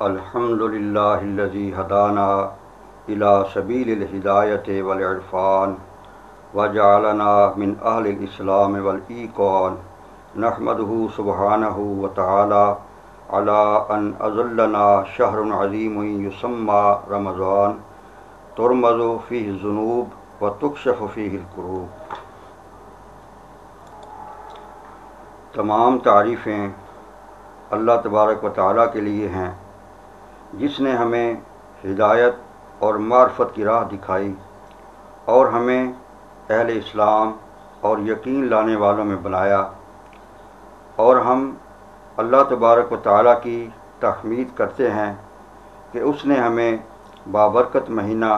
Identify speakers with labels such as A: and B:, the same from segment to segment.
A: الحمد للہ الذی ہدانا الی سبیل الہدایۃ والعرفان وجعلنا من اہل الاسلام والایقان نحمدہ سبحانہ وتعالی علی ان اظلنا شہر عظیم یسمى رمضان ترمز فیہ الذنوب وتکشف فیہ الکروب۔ تمام تعریفیں اللہ تبارک و تعالیٰ کے لیے ہیں جس نے ہمیں ہدایت اور معرفت کی راہ دکھائی اور ہمیں اہل اسلام اور یقین لانے والوں میں بنایا، اور ہم اللہ تبارک و تعالیٰ کی تحمید کرتے ہیں کہ اس نے ہمیں بابرکت مہینہ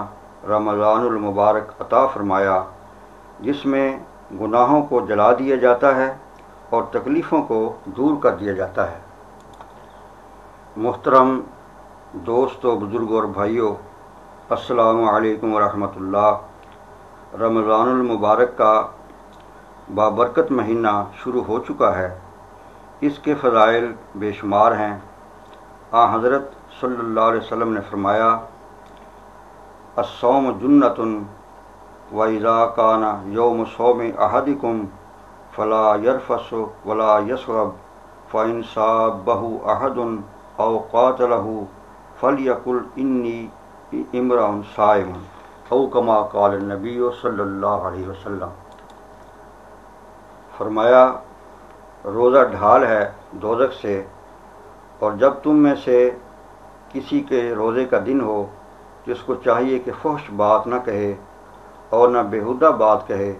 A: رمضان المبارک عطا فرمایا جس میں گناہوں کو جلا دیا جاتا ہے اور تکلیفوں کو دور کر دیا جاتا ہے۔ محترم دوستو، بزرگوں اور بھائیوں، السلام علیکم ورحمۃ اللہ۔ رمضان المبارک کا بابرکت مہینہ شروع ہو چکا ہے۔ اس کے فضائل بے شمار ہیں۔ حضرت صلی اللہ علیہ وسلم نے فرمایا، الصوم جنۃ وَإِذَا كَانَ يَوْمُ صَوْمِ أَحَدِكُمْ فَلَا يَرْفَثُ وَلَا يَصْخَبْ فَإِنْ صَابَهُ أَحَدٌ أَوْ قَاتَلَهُ فَلْيَقُلْ إِنِّي امرؤ صائم او کما قال النبی صلی اللہ علیہ وسلم۔ فرمایا، روزہ ڈھال ہے دوزخ سے، اور جب تم میں سے کسی کے روزے کا دن ہو جس کو چاہیے کہ فحش بات نہ کہے اور نہ بیہودہ بات کہے،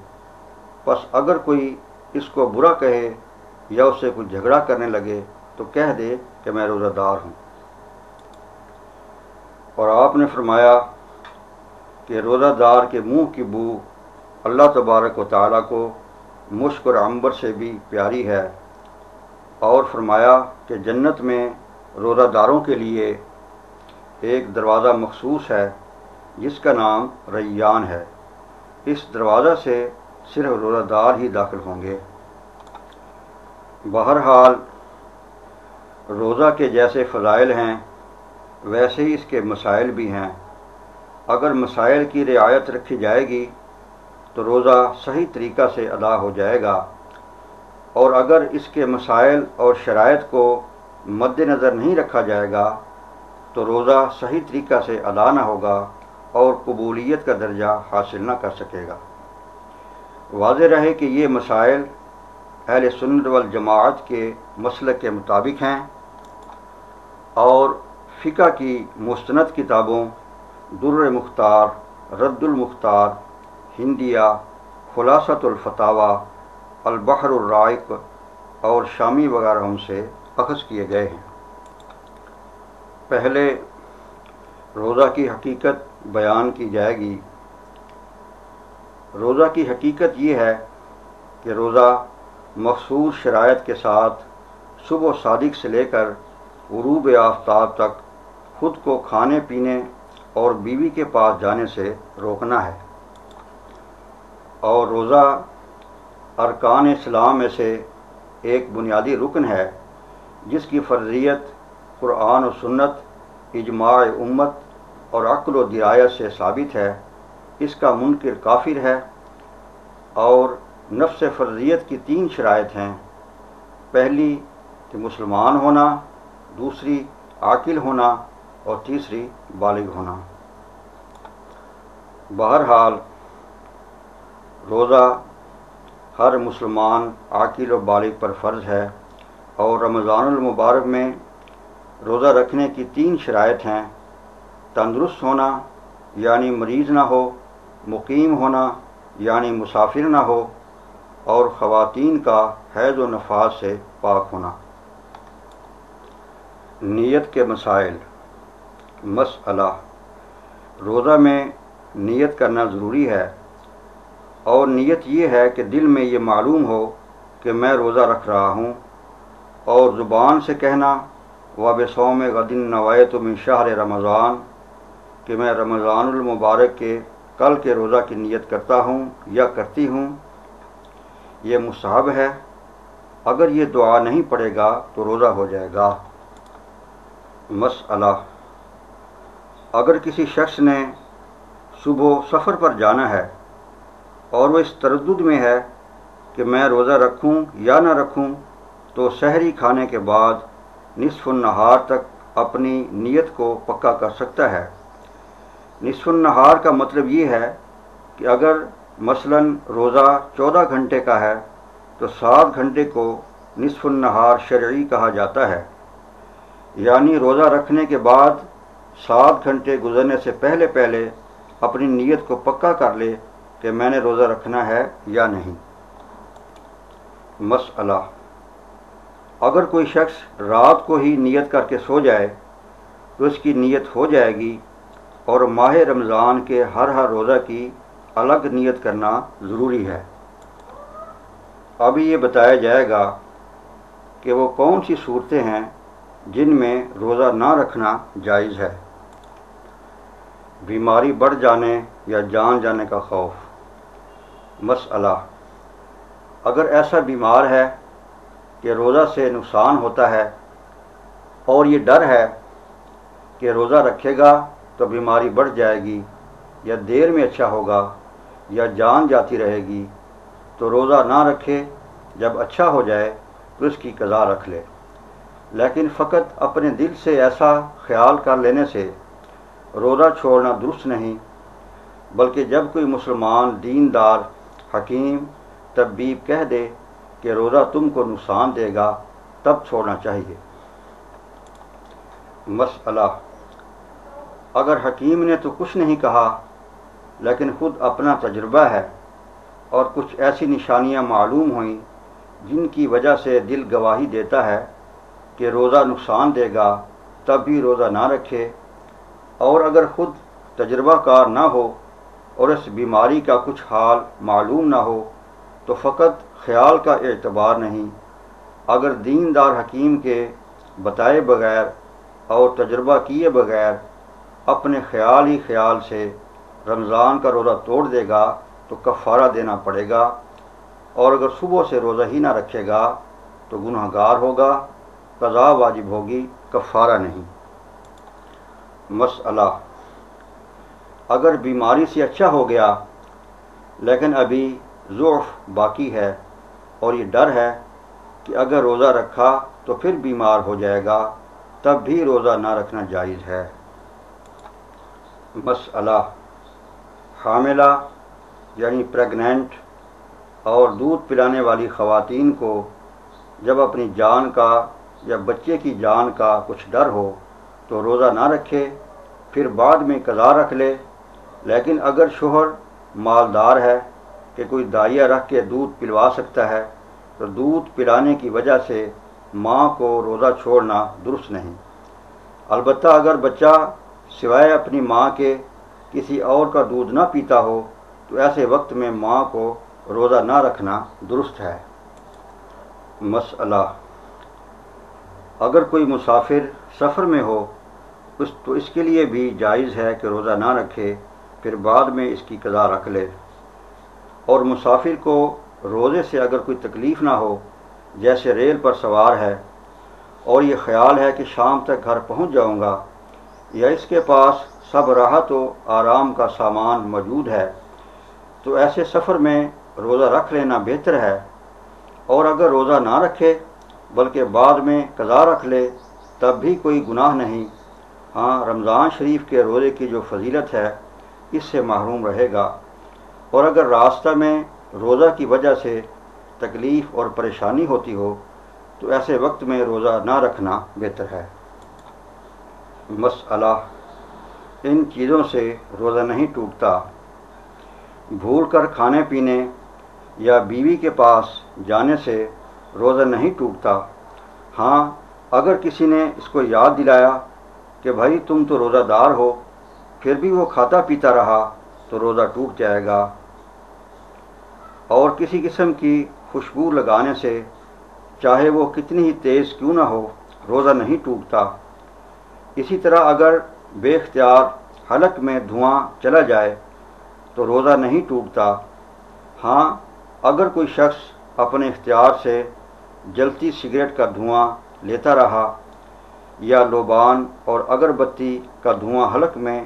A: پس اگر کوئی اس کو برا کہے یا اس سے کوئی جھگڑا کرنے لگے تو کہہ دے کہ میں روزہ دار ہوں۔ اور آپ نے فرمایا کہ روزہ دار کے منہ کی بو اللہ تبارک و تعالیٰ کو مشک اور عنبر سے بھی پیاری ہے، اور فرمایا کہ جنت میں روزہ داروں کے لیے ایک دروازہ مخصوص ہے جس کا نام ریان ہے۔ اس دروازہ سے صرف روزہ دار ہی داخل ہوں گے۔ بہرحال روزہ کے جیسے فضائل ہیں ویسے ہی اس کے مسائل بھی ہیں۔ اگر مسائل کی رعایت رکھی جائے گی تو روزہ صحیح طریقہ سے ادا ہو جائے گا، اور اگر اس کے مسائل اور شرائط کو مد نظر نہیں رکھا جائے گا تو روزہ صحیح طریقہ سے ادا نہ ہوگا اور قبولیت کا درجہ حاصل نہ کر سکے گا۔ واضح رہے کہ یہ مسائل اہل سنت والجماعت کے مسلک کے مطابق ہیں، اور فقہ کی مستند کتابوں در مختار، رد المختار، ہندیہ، خلاصۃ الفتاوی، البحر الرائق اور شامی وغیرہ سے اخذ کیے گئے ہیں۔ پہلے روزہ کی حقیقت بیان کی جائے گی۔ روزہ کی حقیقت یہ ہے کہ روزہ مخصوص شرائط کے ساتھ صبح صادق سے لے کر غروب آفتاب تک خود کو کھانے پینے اور بیوی کے پاس جانے سے روکنا ہے، اور روزہ ارکان اسلام میں سے ایک بنیادی رکن ہے جس کی فرضیت قرآن و سنت، اجماع امت اور عقل و درایت سے ثابت ہے۔ اس کا منکر کافر ہے، اور نفس فرضیت کی 3 شرائط ہیں۔ پہلی کہ مسلمان ہونا، دوسری عاقل ہونا، اور تیسری بالغ ہونا۔ بہرحال روزہ ہر مسلمان عاقل و بالغ پر فرض ہے، اور رمضان المبارک میں روزہ رکھنے کی 3 شرائط ہیں: تندرست ہونا یعنی مریض نہ ہو، مقیم ہونا یعنی مسافر نہ ہو، اور خواتین کا حیض و نفاس سے پاک ہونا۔ نیت کے مسائل۔ مسئلہ: روزہ میں نیت کرنا ضروری ہے، اور نیت یہ ہے کہ دل میں یہ معلوم ہو کہ میں روزہ رکھ رہا ہوں، اور زبان سے کہنا وَبِصَوْمِ غَدٍ نَوَيْتُ مِنْ شَهْرِ رمضان کہ میں رمضان المبارک کے کل کے روزہ کی نیت کرتا ہوں یا کرتی ہوں، یہ مستحب ہے۔ اگر یہ دعا نہیں پڑھے گا تو روزہ ہو جائے گا۔ مسئلہ، اگر کسی شخص نے صبح سفر پر جانا ہے اور وہ اس تردد میں ہے کہ میں روزہ رکھوں یا نہ رکھوں، تو سحری کھانے کے بعد نصف النہار تک اپنی نیت کو پکا کر سکتا ہے۔ نصف النہار کا مطلب یہ ہے کہ اگر مثلاً روزہ 14 گھنٹے کا ہے تو 7 گھنٹے کو نصف النہار شرعی کہا جاتا ہے، یعنی روزہ رکھنے کے بعد 7 گھنٹے گزرنے سے پہلے پہلے اپنی نیت کو پکا کر لے کہ میں نے روزہ رکھنا ہے یا نہیں۔ مسئلہ، اگر کوئی شخص رات کو ہی نیت کر کے سو جائے تو اس کی نیت ہو جائے گی، اور ماہ رمضان کے ہر روزہ کی الگ نیت کرنا ضروری ہے۔ ابھی یہ بتایا جائے گا کہ وہ کون سی صورتیں ہیں جن میں روزہ نہ رکھنا جائز ہے۔ بیماری بڑھ جانے یا جان جانے کا خوف۔ مسئلہ، اگر ایسا بیمار ہے کہ روزہ سے نقصان ہوتا ہے اور یہ ڈر ہے کہ روزہ رکھے گا تو بیماری بڑھ جائے گی یا دیر میں اچھا ہوگا یا جان جاتی رہے گی، تو روزہ نہ رکھے، جب اچھا ہو جائے تو اس کی قضا رکھ لے۔ لیکن فقط اپنے دل سے ایسا خیال کر لینے سے روزہ چھوڑنا درست نہیں، بلکہ جب کوئی مسلمان دیندار حکیم طبیب کہہ دے کہ روزہ تم کو نقصان دے گا تب چھوڑنا چاہیے۔ مسئلہ، اگر حکیم نے تو کچھ نہیں کہا لیکن خود اپنا تجربہ ہے اور کچھ ایسی نشانیاں معلوم ہوئیں جن کی وجہ سے دل گواہی دیتا ہے کہ روزہ نقصان دے گا، تب بھی روزہ نہ رکھے، اور اگر خود تجربہ کار نہ ہو اور اس بیماری کا کچھ حال معلوم نہ ہو تو فقط خیال کا اعتبار نہیں، اگر دیندار حکیم کے بتائے بغیر اور تجربہ کیے بغیر اپنے خیال ہی خیال سے رمضان کا روزہ توڑ دے گا تو کفارہ دینا پڑے گا، اور اگر صبح سے روزہ ہی نہ رکھے گا تو گناہ گار ہوگا، قضا واجب ہوگی، کفارہ نہیں۔ مسئلہ، اگر بیماری سے اچھا ہو گیا لیکن ابھی ضعف باقی ہے اور یہ ڈر ہے کہ اگر روزہ رکھا تو پھر بیمار ہو جائے گا، تب بھی روزہ نہ رکھنا جائز ہے۔ مسئلہ، حاملہ یعنی پریگننٹ اور دودھ پلانے والی خواتین کو جب اپنی جان کا یا بچے کی جان کا کچھ ڈر ہو تو روزہ نہ رکھے، پھر بعد میں قضا رکھ لے، لیکن اگر شوہر مالدار ہے کہ کوئی دائیا رکھ کے دودھ پلوا سکتا ہے تو دودھ پلانے کی وجہ سے ماں کو روزہ چھوڑنا درست نہیں۔ البتہ اگر بچہ سوائے اپنی ماں کے کسی اور کا دودھ نہ پیتا ہو تو ایسے وقت میں ماں کو روزہ نہ رکھنا درست ہے۔ مسئلہ، اگر کوئی مسافر سفر میں ہو تو اس کے لیے بھی جائز ہے کہ روزہ نہ رکھے، پھر بعد میں اس کی قضا رکھ لے، اور مسافر کو روزے سے اگر کوئی تکلیف نہ ہو، جیسے ریل پر سوار ہے اور یہ خیال ہے کہ شام تک گھر پہنچ جاؤں گا، یا اس کے پاس سب راحت و آرام کا سامان موجود ہے، تو ایسے سفر میں روزہ رکھ لینا بہتر ہے، اور اگر روزہ نہ رکھے بلکہ بعد میں قضا رکھ لے تب بھی کوئی گناہ نہیں۔ ہاں، رمضان شریف کے روزے کی جو فضیلت ہے اس سے محروم رہے گا، اور اگر راستہ میں روزہ کی وجہ سے تکلیف اور پریشانی ہوتی ہو تو ایسے وقت میں روزہ نہ رکھنا بہتر ہے۔ مسئلہ، ان چیزوں سے روزہ نہیں ٹوٹتا۔ بھول کر کھانے پینے یا بیوی کے پاس جانے سے روزہ نہیں ٹوٹتا۔ ہاں، اگر کسی نے اس کو یاد دلایا کہ بھائی تم تو روزہ دار ہو، پھر بھی وہ کھاتا پیتا رہا تو روزہ ٹوٹ جائے گا، اور کسی قسم کی خوشبو لگانے سے چاہے وہ کتنی ہی تیز کیوں نہ ہو روزہ نہیں ٹوٹتا۔ اسی طرح اگر بے اختیار حلق میں دھواں چلا جائے تو روزہ نہیں ٹوٹتا۔ ہاں، اگر کوئی شخص اپنے اختیار سے جلتی سگریٹ کا دھواں لیتا رہا یا لوبان اور اگربتی کا دھواں حلق میں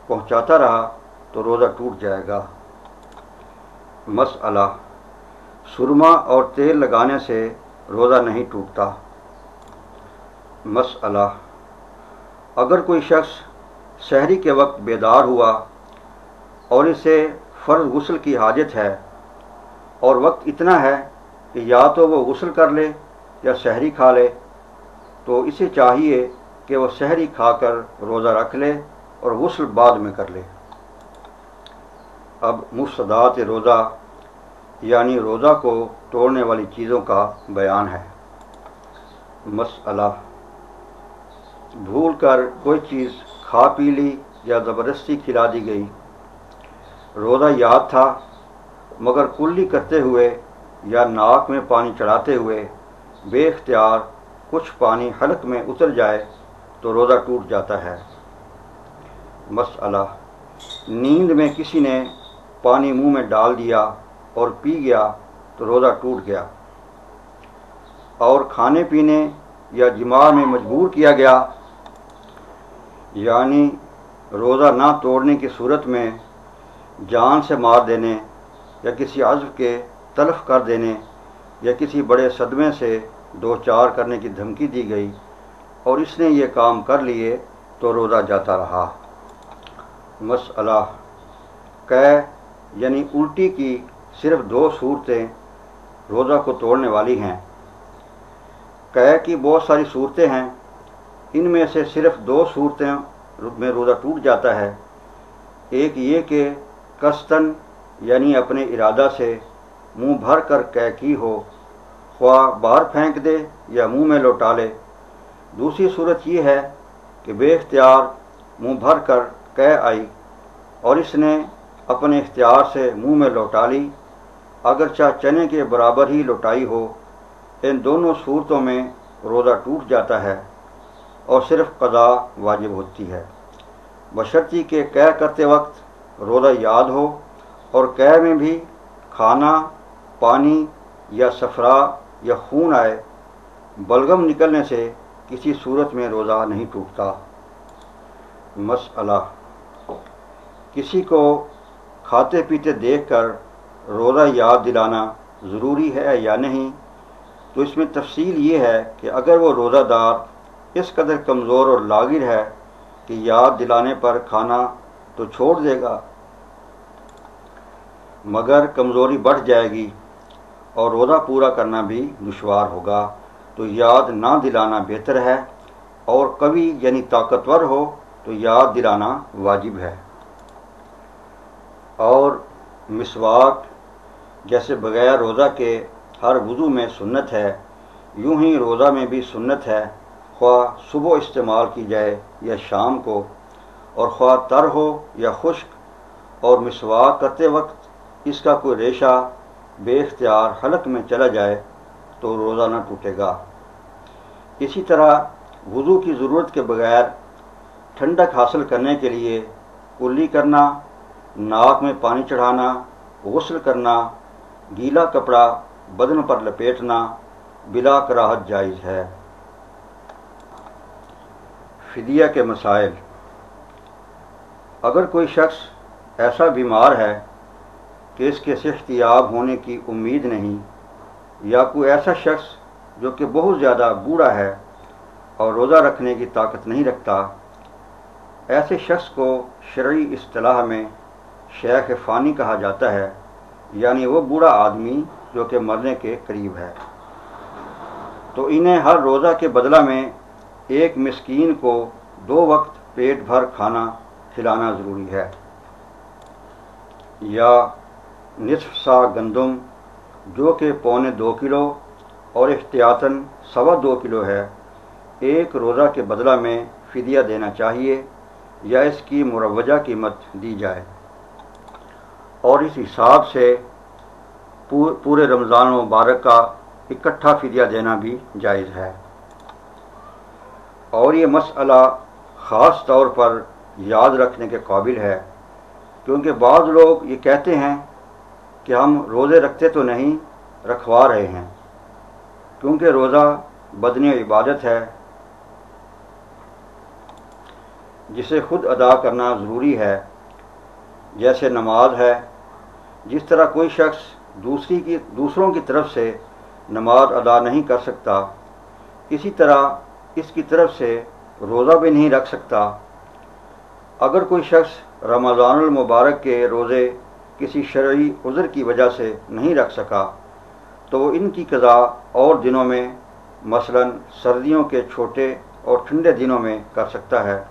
A: پہنچاتا رہا تو روزہ ٹوٹ جائے گا۔ مسئلہ، سرما اور تیل لگانے سے روزہ نہیں ٹوٹتا۔ مسئلہ، اگر کوئی شخص سحری کے وقت بیدار ہوا اور اسے فرض غسل کی حاجت ہے اور وقت اتنا ہے کہ یا تو وہ غسل کر لے یا سحری کھا لے، تو اسے چاہیے کہ وہ سحری کھا کر روزہ رکھ لے اور غسل بعد میں کر لے۔ اب مفسدات روزہ یعنی روزہ کو توڑنے والی چیزوں کا بیان ہے۔ مسئلہ، بھول کر کوئی چیز کھا پی لی یا زبردستی کھلا دی گئی، روزہ یاد تھا مگر کلی کرتے ہوئے یا ناک میں پانی چڑھاتے ہوئے بے اختیار کچھ پانی حلق میں اتر جائے تو روزہ ٹوٹ جاتا ہے۔ مسئلہ، نیند میں کسی نے پانی منہ میں ڈال دیا اور پی گیا تو روزہ ٹوٹ گیا، اور کھانے پینے یا جماع میں مجبور کیا گیا یعنی روزہ نہ توڑنے کی صورت میں جان سے مار دینے یا کسی عضو کے تلف کر دینے یا کسی بڑے صدمے سے دو چار کرنے کی دھمکی دی گئی اور اس نے یہ کام کر لیے تو روزہ جاتا رہا۔ مسئلہ، قے یعنی الٹی کی صرف 2 صورتیں روزہ کو توڑنے والی ہیں۔ قے کی بہت ساری صورتیں ہیں، ان میں سے صرف 2 صورتیں میں روزہ ٹوٹ جاتا ہے۔ ایک یہ کہ قصداً یعنی اپنے ارادہ سے منہ بھر کر قے کی ہو، خواہ باہر پھینک دے یا منہ میں لوٹا لے۔ دوسری صورت یہ ہے کہ بے اختیار منہ بھر کر قے آئی اور اس نے اپنے اختیار سے منہ میں لوٹا لی، اگرچہ چنے کے برابر ہی لوٹائی ہو۔ ان دونوں صورتوں میں روزہ ٹوٹ جاتا ہے اور صرف قضا واجب ہوتی ہے، بشرطی کہ قے کرتے وقت روزہ یاد ہو اور قے میں بھی کھانا، پانی یا صفرا یا خون آئے۔ بلغم نکلنے سے کسی صورت میں روزہ نہیں ٹوٹتا۔ مسئلہ، کسی کو کھاتے پیتے دیکھ کر روزہ یاد دلانا ضروری ہے یا نہیں، تو اس میں تفصیل یہ ہے کہ اگر وہ روزہ دار اس قدر کمزور اور لاغر ہے کہ یاد دلانے پر کھانا تو چھوڑ دے گا مگر کمزوری بڑھ جائے گی اور روزہ پورا کرنا بھی دشوار ہوگا، تو یاد نہ دلانا بہتر ہے، اور قوی یعنی طاقتور ہو تو یاد دلانا واجب ہے۔ اور مسواک جیسے بغیر روزہ کے ہر وضو میں سنت ہے، یوں ہی روزہ میں بھی سنت ہے، خواہ صبح استعمال کی جائے یا شام کو، اور خواہ تر ہو یا خشک، اور مسواک کرتے وقت اس کا کوئی ریشہ بے اختیار حلق میں چلا جائے تو روزہ نہ ٹوٹے گا۔ اسی طرح وضو کی ضرورت کے بغیر ٹھنڈک حاصل کرنے کے لیے کلی کرنا، ناک میں پانی چڑھانا، غسل کرنا، گیلا کپڑا بدن پر لپیٹنا بلا کراہت جائز ہے۔ فدیہ کے مسائل، اگر کوئی شخص ایسا بیمار ہے کہ اس کے صحت یاب ہونے کی امید نہیں، یا کوئی ایسا شخص جو کہ بہت زیادہ بوڑھا ہے اور روزہ رکھنے کی طاقت نہیں رکھتا، ایسے شخص کو شرعی اصطلاح میں شیخ فانی کہا جاتا ہے، یعنی وہ بوڑھا آدمی جو کہ مرنے کے قریب ہے، تو انہیں ہر روزہ کے بدلہ میں ایک مسکین کو 2 وقت پیٹ بھر کھانا کھلانا ضروری ہے، یا نصف سا گندم جو کہ 1.25 کلو اور احتیاطاً 2.25 کلو ہے، ایک روزہ کے بدلہ میں فدیہ دینا چاہیے یا اس کی مروجہ قیمت دی جائے، اور اس حساب سے پورے رمضان مبارک کا اکٹھا فدیہ دینا بھی جائز ہے۔ اور یہ مسئلہ خاص طور پر یاد رکھنے کے قابل ہے، کیونکہ بعض لوگ یہ کہتے ہیں کہ ہم روزے رکھتے تو نہیں، رکھوا رہے ہیں، کیونکہ روزہ بدنی عبادت ہے، جسے خود ادا کرنا ضروری ہے، جیسے نماز ہے۔ جس طرح کوئی شخص دوسروں کی طرف سے نماز ادا نہیں کر سکتا، اسی طرح اس کی طرف سے روزہ بھی نہیں رکھ سکتا۔ اگر کوئی شخص رمضان المبارک کے روزے کسی شرعی عذر کی وجہ سے نہیں رکھ سکا تو وہ ان کی قضا اور دنوں میں، مثلا سردیوں کے چھوٹے اور ٹھنڈے دنوں میں کر سکتا ہے۔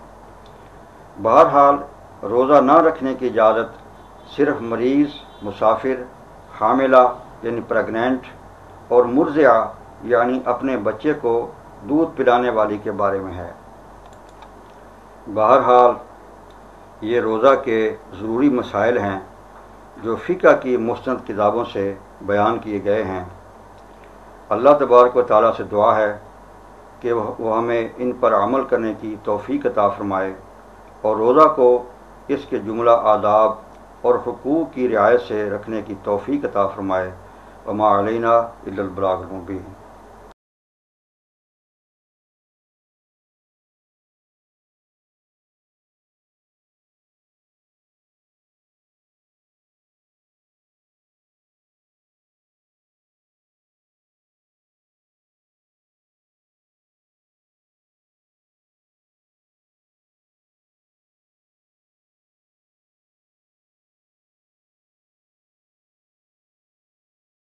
A: بہرحال روزہ نہ رکھنے کی اجازت صرف مریض، مسافر، حاملہ یعنی پریگنینٹ اور مرضعہ یعنی اپنے بچے کو دودھ پلانے والی کے بارے میں ہے۔ بہرحال یہ روزہ کے ضروری مسائل ہیں جو فقہ کی مستند کتابوں سے بیان کیے گئے ہیں۔ اللہ تبارک و تعالیٰ سے دعا ہے کہ وہ ہمیں ان پر عمل کرنے کی توفیق عطا فرمائے اور روزہ کو اس کے جملہ آداب اور حقوق کی رعایت سے رکھنے کی توفیق عطا فرمائے۔ وما علینا الا البلاغ المبین۔